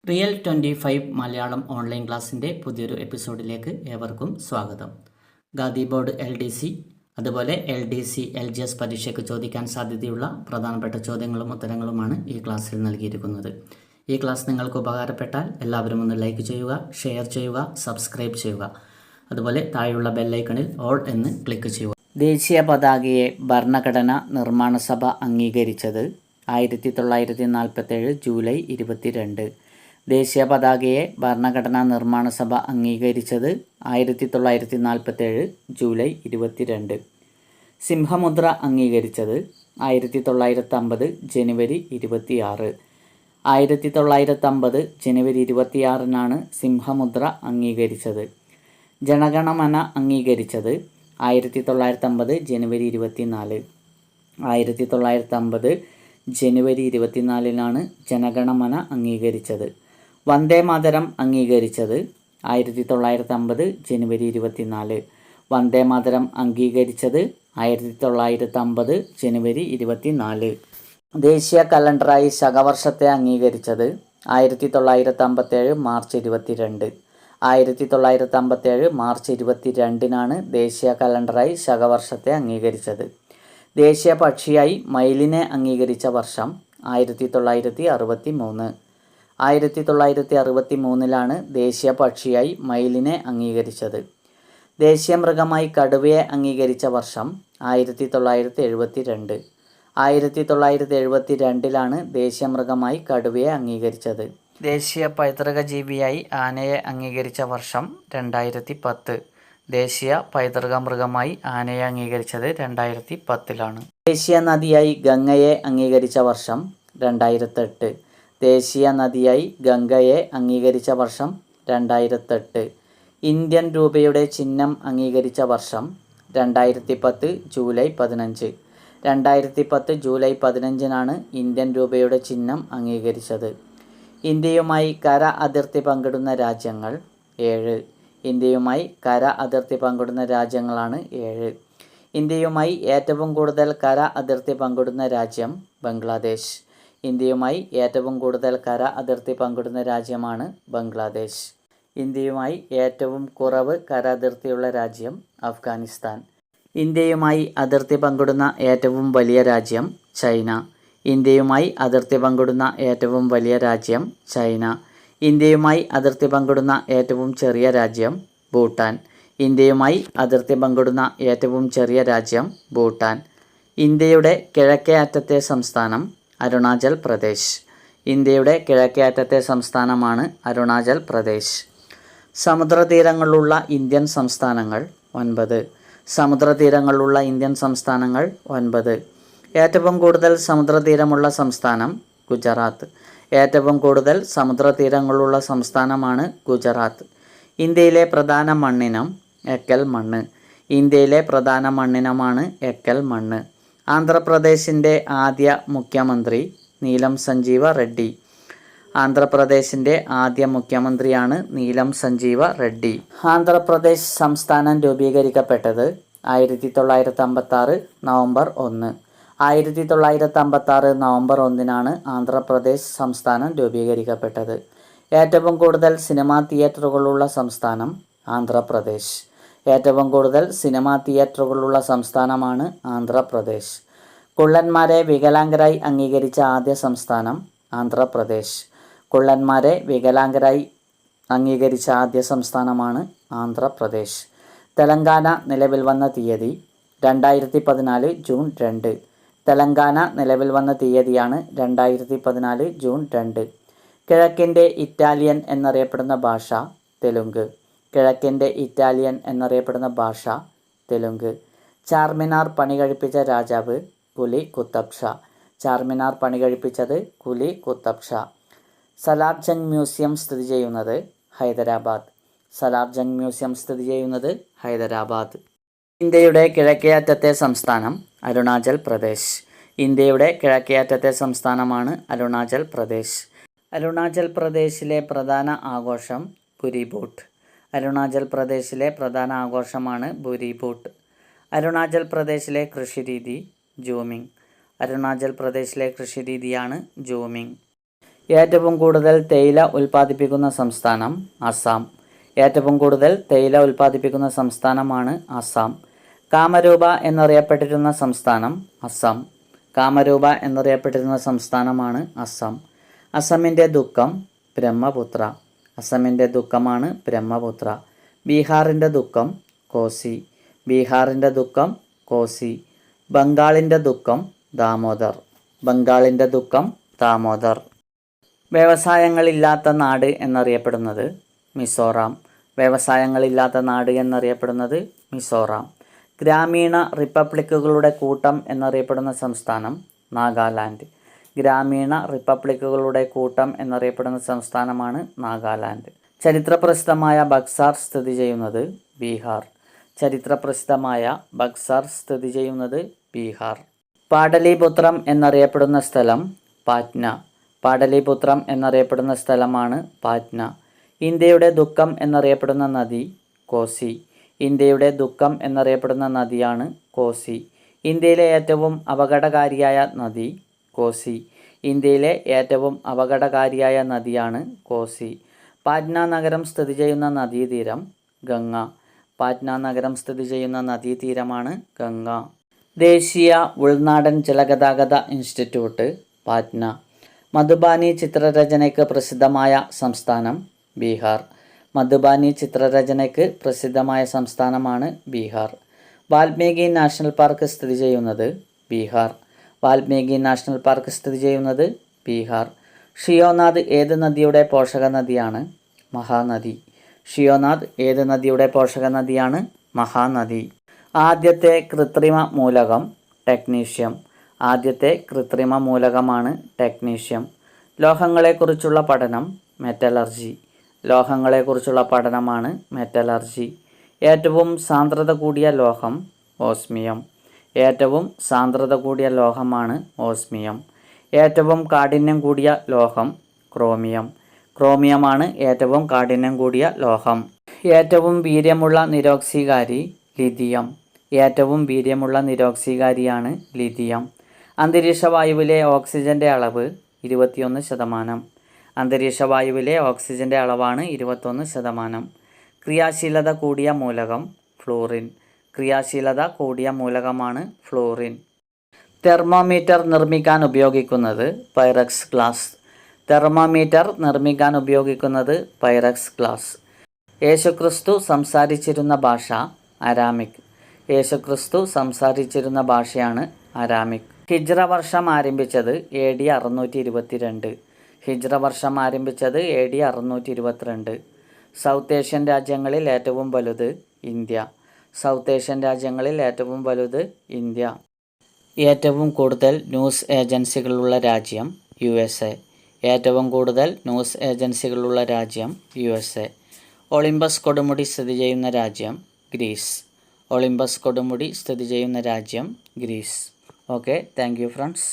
Real 25 Malayalam online ക്ലാസ്സിൻ്റെ പുതിയൊരു എപ്പിസോഡിലേക്ക് ഏവർക്കും സ്വാഗതം. ഖാദി ബോർഡ് LDC അതുപോലെ LDC LGS പരീക്ഷയ്ക്ക് ചോദിക്കാൻ സാധ്യതയുള്ള പ്രധാനപ്പെട്ട ചോദ്യങ്ങളും ഉത്തരങ്ങളുമാണ് ഈ ക്ലാസ്സിൽ നൽകിയിരിക്കുന്നത്. ഈ ക്ലാസ് നിങ്ങൾക്ക് ഉപകാരപ്പെട്ടാൽ എല്ലാവരും ഒന്ന് ലൈക്ക് ചെയ്യുക, ഷെയർ ചെയ്യുക, സബ്സ്ക്രൈബ് ചെയ്യുക. അതുപോലെ താഴെയുള്ള ബെല്ലൈക്കണിൽ ഓൾ എന്ന് ക്ലിക്ക് ചെയ്യുക. ദേശീയ പതാകയെ ഭരണഘടനാ നിർമ്മാണ സഭ അംഗീകരിച്ചത് 1947 ജൂലൈ 22. ദേശീയ പതാകയെ ഭരണഘടനാ നിർമ്മാണ സഭ അംഗീകരിച്ചത് 1947 ജൂലൈ 22. സിംഹമുദ്ര അംഗീകരിച്ചത് 1950 ജനുവരി 26. 1950 ജനുവരി 26-നാണ് സിംഹമുദ്ര അംഗീകരിച്ചത്. ജനഗണമന അംഗീകരിച്ചത് 1950 ജനുവരി 24. 1950 ജനുവരി 24-നാണ് ജനഗണമന അംഗീകരിച്ചത്. വന്ദേ മാതരം അംഗീകരിച്ചത് 1950 ജനുവരി 24. വന്ദേ മാതരം അംഗീകരിച്ചത് 1950 ജനുവരി 24. ദേശീയ കലണ്ടറായി ശകവർഷത്തെ അംഗീകരിച്ചത് 1957 മാർച്ച് 22. 1957 മാർച്ച് 22-നാണ് ദേശീയ കലണ്ടറായി ശകവർഷത്തെ അംഗീകരിച്ചത്. ദേശീയ പക്ഷിയായി മയിലിനെ അംഗീകരിച്ച വർഷം 1963. 1963-ലാണ് ദേശീയ പക്ഷിയായി മയിലിനെ അംഗീകരിച്ചത്. ദേശീയ മൃഗമായി കടുവയെ അംഗീകരിച്ച വർഷം 1972. 1972-ലാണ് ദേശീയ മൃഗമായി കടുവയെ അംഗീകരിച്ചത്. ദേശീയ പൈതൃക ജീവിയായി ആനയെ അംഗീകരിച്ച വർഷം 2010. ദേശീയ പൈതൃക മൃഗമായി ആനയെ അംഗീകരിച്ചത് 2010-ലാണ്. ദേശീയ നദിയായി ഗംഗയെ അംഗീകരിച്ച വർഷം 2008. ദേശീയ നദിയായി ഗംഗയെ അംഗീകരിച്ച വർഷം 2008. ഇന്ത്യൻ രൂപയുടെ ചിഹ്നം അംഗീകരിച്ച വർഷം 2010 ജൂലൈ 15. 2010 ജൂലൈ 15-നാണ് ഇന്ത്യൻ രൂപയുടെ ചിഹ്നം അംഗീകരിച്ചത്. ഇന്ത്യയുമായി കര അതിർത്തി പങ്കിടുന്ന രാജ്യങ്ങൾ 7. ഇന്ത്യയുമായി കര അതിർത്തി പങ്കിടുന്ന രാജ്യങ്ങളാണ് 7. ഇന്ത്യയുമായി ഏറ്റവും കൂടുതൽ കര അതിർത്തി പങ്കിടുന്ന രാജ്യം ബംഗ്ലാദേശ്. ഇന്ത്യയുമായി ഏറ്റവും കൂടുതൽ കര അതിർത്തി പങ്കിടുന്ന രാജ്യമാണ് ബംഗ്ലാദേശ്. ഇന്ത്യയുമായി ഏറ്റവും കുറവ് കര അതിർത്തിയുള്ള രാജ്യം അഫ്ഗാനിസ്ഥാൻ. ഇന്ത്യയുമായി അതിർത്തി പങ്കിടുന്ന ഏറ്റവും വലിയ രാജ്യം ചൈന. ഇന്ത്യയുമായി അതിർത്തി പങ്കിടുന്ന ഏറ്റവും വലിയ രാജ്യം ചൈന. ഇന്ത്യയുമായി അതിർത്തി പങ്കിടുന്ന ഏറ്റവും ചെറിയ രാജ്യം ഭൂട്ടാൻ. ഇന്ത്യയുമായി അതിർത്തി പങ്കിടുന്ന ഏറ്റവും ചെറിയ രാജ്യം ഭൂട്ടാൻ. ഇന്ത്യയുടെ കിഴക്കേ അറ്റത്തെ സംസ്ഥാനം അരുണാചൽ പ്രദേശ്. ഇന്ത്യയുടെ കിഴക്കേ അറ്റത്തെ സംസ്ഥാനമാണ് അരുണാചൽ പ്രദേശ്. സമുദ്രതീരങ്ങളുള്ള ഇന്ത്യൻ സംസ്ഥാനങ്ങൾ 9. സമുദ്രതീരങ്ങളുള്ള ഇന്ത്യൻ സംസ്ഥാനങ്ങൾ 9. ഏറ്റവും കൂടുതൽ സമുദ്രതീരമുള്ള സംസ്ഥാനം ഗുജറാത്ത്. ഏറ്റവും കൂടുതൽ സമുദ്രതീരങ്ങളുള്ള സംസ്ഥാനമാണ് ഗുജറാത്ത്. ഇന്ത്യയിലെ പ്രധാന മണ്ണിനം എക്കൽ മണ്ണ്. ഇന്ത്യയിലെ പ്രധാന മണ്ണിനമാണ് എക്കൽ മണ്ണ്. ആന്ധ്രാപ്രദേശിൻ്റെ ആദ്യ മുഖ്യമന്ത്രി നീലം സഞ്ജീവ റെഡ്ഡി. ആന്ധ്രാപ്രദേശിൻ്റെ ആദ്യ മുഖ്യമന്ത്രിയാണ് നീലം സഞ്ജീവ റെഡ്ഡി. ആന്ധ്രാപ്രദേശ് സംസ്ഥാനം രൂപീകരിക്കപ്പെട്ടത് 1956 നവംബർ 1. 1956 നവംബർ 1-നാണ് ആന്ധ്രാപ്രദേശ് സംസ്ഥാനം രൂപീകരിക്കപ്പെട്ടത്. ഏറ്റവും കൂടുതൽ സിനിമാ തിയേറ്ററുകളുള്ള സംസ്ഥാനം ആന്ധ്രാപ്രദേശ്. ഏറ്റവും കൂടുതൽ സിനിമാ തിയേറ്ററുകളുള്ള സംസ്ഥാനമാണ് ആന്ധ്രാപ്രദേശ്. കുള്ളന്മാരെ വികലാംഗരായി അംഗീകരിച്ച ആദ്യ സംസ്ഥാനം ആന്ധ്രാപ്രദേശ്. കുള്ളന്മാരെ വികലാംഗരായി അംഗീകരിച്ച ആദ്യ സംസ്ഥാനമാണ് ആന്ധ്രാപ്രദേശ്. തെലങ്കാന നിലവിൽ വന്ന തീയതി 2014 ജൂൺ 2. തെലങ്കാന നിലവിൽ വന്ന തീയതിയാണ് 2014 ജൂൺ 2. കിഴക്കിൻ്റെ ഇറ്റാലിയൻ എന്നറിയപ്പെടുന്ന ഭാഷ തെലുങ്ക്. കിഴക്കിൻ്റെ ഇറ്റാലിയൻ എന്നറിയപ്പെടുന്ന ഭാഷ തെലുങ്ക്. ചാർമിനാർ പണി കഴിപ്പിച്ച രാജാവ് കുലി കുത്തബ് ഷാ. ചാർമിനാർ പണി കഴിപ്പിച്ചത് കുലി കുത്തബ് ഷാ. സലാർജംഗ് മ്യൂസിയം സ്ഥിതി ചെയ്യുന്നത് ഹൈദരാബാദ്. സലാർജംഗ് മ്യൂസിയം സ്ഥിതി ചെയ്യുന്നത് ഹൈദരാബാദ്. ഇന്ത്യയുടെ കിഴക്കേ അറ്റത്തെ സംസ്ഥാനം അരുണാചൽ പ്രദേശ്. ഇന്ത്യയുടെ കിഴക്കേ അറ്റത്തെ സംസ്ഥാനമാണ് അരുണാചൽ പ്രദേശ്. അരുണാചൽ പ്രദേശിലെ പ്രധാന ആഘോഷം ഭുരിബൂട്ട്. അരുണാചൽ പ്രദേശിലെ പ്രധാന ആഘോഷമാണ് ഭുരിബൂട്ട്. അരുണാചൽ പ്രദേശിലെ കൃഷിരീതി ജൂമിങ്. അരുണാചൽ പ്രദേശിലെ കൃഷിരീതിയാണ് ജൂമിങ്. ഏറ്റവും കൂടുതൽ തേയില ഉൽപ്പാദിപ്പിക്കുന്ന സംസ്ഥാനം അസം. ഏറ്റവും കൂടുതൽ തേയില ഉൽപ്പാദിപ്പിക്കുന്ന സംസ്ഥാനമാണ് അസം. കാമരൂപ എന്നറിയപ്പെട്ടിരുന്ന സംസ്ഥാനം അസം. കാമരൂപ എന്നറിയപ്പെട്ടിരുന്ന സംസ്ഥാനമാണ് അസം. അസമിൻ്റെ ദുഃഖം ബ്രഹ്മപുത്ര. അസമിൻ്റെ ദുഃഖമാണ് ബ്രഹ്മപുത്ര. ബീഹാറിൻ്റെ ദുഃഖം കോസി. ബീഹാറിൻ്റെ ദുഃഖം കോസി. ബംഗാളിൻ്റെ ദുഃഖം ദാമോദർ. ബംഗാളിൻ്റെ ദുഃഖം ദാമോദർ. വ്യവസായങ്ങളില്ലാത്ത നാട് എന്നറിയപ്പെടുന്നത് മിസോറാം. വ്യവസായങ്ങളില്ലാത്ത നാട് എന്നറിയപ്പെടുന്നത് മിസോറാം. ഗ്രാമീണ റിപ്പബ്ലിക്കുകളുടെ കൂട്ടം എന്നറിയപ്പെടുന്ന സംസ്ഥാനം നാഗാലാൻഡ്. ഗ്രാമീണ റിപ്പബ്ലിക്കുകളുടെ കൂട്ടം എന്നറിയപ്പെടുന്ന സംസ്ഥാനമാണ് നാഗാലാൻഡ്. ചരിത്രപ്രസിദ്ധമായ ബക്സാർ സ്ഥിതി ചെയ്യുന്നത് ബീഹാർ. ചരിത്രപ്രസിദ്ധമായ ബക്സാർ സ്ഥിതി ചെയ്യുന്നത് ബീഹാർ. പാടലീപുത്രം എന്നറിയപ്പെടുന്ന സ്ഥലം പാറ്റ്ന. പാടലീപുത്രം എന്നറിയപ്പെടുന്ന സ്ഥലമാണ് പാറ്റ്ന. ഇന്ത്യയുടെ ദുഃഖം എന്നറിയപ്പെടുന്ന നദി കോസി. ഇന്ത്യയുടെ ദുഃഖം എന്നറിയപ്പെടുന്ന നദിയാണ് കോസി. ഇന്ത്യയിലെ ഏറ്റവും അപകടകാരിയായ നദി കോസി. ഇന്ത്യയിലെ ഏറ്റവും അപകടകാരിയായ നദിയാണ് കോസി. പാറ്റ്ന നഗരം സ്ഥിതി ചെയ്യുന്ന നദീതീരം ഗംഗ. പാറ്റ്ന നഗരം സ്ഥിതി ചെയ്യുന്ന നദീതീരമാണ് ഗംഗ. ദേശീയ ഉൾനാടൻ ജലഗതാഗത ഇൻസ്റ്റിറ്റ്യൂട്ട് പാറ്റ്ന. മധുബാനി ചിത്രരചനയ്ക്ക് പ്രസിദ്ധമായ സംസ്ഥാനം ബീഹാർ. മധുബാനി ചിത്രരചനയ്ക്ക് പ്രസിദ്ധമായ സംസ്ഥാനമാണ് ബീഹാർ. വാൽമീകി നാഷണൽ പാർക്ക് സ്ഥിതി ചെയ്യുന്നത് ബീഹാർ. വാൽമീകി നാഷണൽ പാർക്ക് സ്ഥിതി ചെയ്യുന്നത് ബീഹാർ. ഷിയോനാഥ് ഏത് നദിയുടെ പോഷക നദിയാണ്? മഹാനദി. ഷിയോനാഥ് ഏത് നദിയുടെ പോഷക നദിയാണ്? മഹാനദി. ആദ്യത്തെ കൃത്രിമ മൂലകം ടെക്നീഷ്യം. ആദ്യത്തെ കൃത്രിമ മൂലകമാണ് ടെക്നീഷ്യം. ലോഹങ്ങളെക്കുറിച്ചുള്ള പഠനം മെറ്റലർജി. ലോഹങ്ങളെക്കുറിച്ചുള്ള പഠനമാണ് മെറ്റലർജി. ഏറ്റവും സാന്ദ്രത കൂടിയ ലോഹം ഓസ്മിയം. ഏറ്റവും സാന്ദ്രത കൂടിയ ലോഹമാണ് ഓസ്മിയം. ഏറ്റവും കാഠിന്യം കൂടിയ ലോഹം ക്രോമിയം. ക്രോമിയമാണ് ഏറ്റവും കാഠിന്യം കൂടിയ ലോഹം. ഏറ്റവും വീര്യമുള്ള നിരോക്സികാരി ലിഥിയം. ഏറ്റവും വീര്യമുള്ള നിരോക്സികാരിയാണ് ലിഥിയം. അന്തരീക്ഷവായുവിലെ ഓക്സിജൻ്റെ അളവ് 21%. അന്തരീക്ഷവായുവിലെ ഓക്സിജൻ്റെ അളവാണ് 21%. ക്രിയാശീലത കൂടിയ മൂലകം ഫ്ലൂറിൻ. ക്രിയാശീലത കൂടിയ മൂലകമാണ് ഫ്ലൂറിൻ. തെർമോമീറ്റർ നിർമ്മിക്കാൻ ഉപയോഗിക്കുന്നത് പൈറക്സ് ഗ്ലാസ്. തെർമോമീറ്റർ നിർമ്മിക്കാൻ ഉപയോഗിക്കുന്നത് പൈറക്സ് ഗ്ലാസ്. യേശുക്രിസ്തു സംസാരിച്ചിരുന്ന ഭാഷ അരാമിക്. യേശുക്രിസ്തു സംസാരിച്ചിരുന്ന ഭാഷയാണ് അരാമിക്. ഹിജ്റ വർഷം ആരംഭിച്ചത് AD 622. ഹിജ്റ വർഷം ആരംഭിച്ചത് AD 622. സൗത്ത് ഏഷ്യൻ രാജ്യങ്ങളിൽ ഏറ്റവും വലുത് ഇന്ത്യ. സൗത്ത് ഏഷ്യൻ രാജ്യങ്ങളിൽ ഏറ്റവും വലുത് ഇന്ത്യ. ഏറ്റവും കൂടുതൽ ന്യൂസ് ഏജൻസികളുള്ള രാജ്യം USA. ഏറ്റവും കൂടുതൽ ന്യൂസ് ഏജൻസികളുള്ള രാജ്യം USA. ഒളിമ്പസ് കൊടുമുടി സ്ഥിതി ചെയ്യുന്ന രാജ്യം ഗ്രീസ്. ഒളിമ്പസ് കൊടുമുടി സ്ഥിതി ചെയ്യുന്ന രാജ്യം Greece. Okay, thank you friends.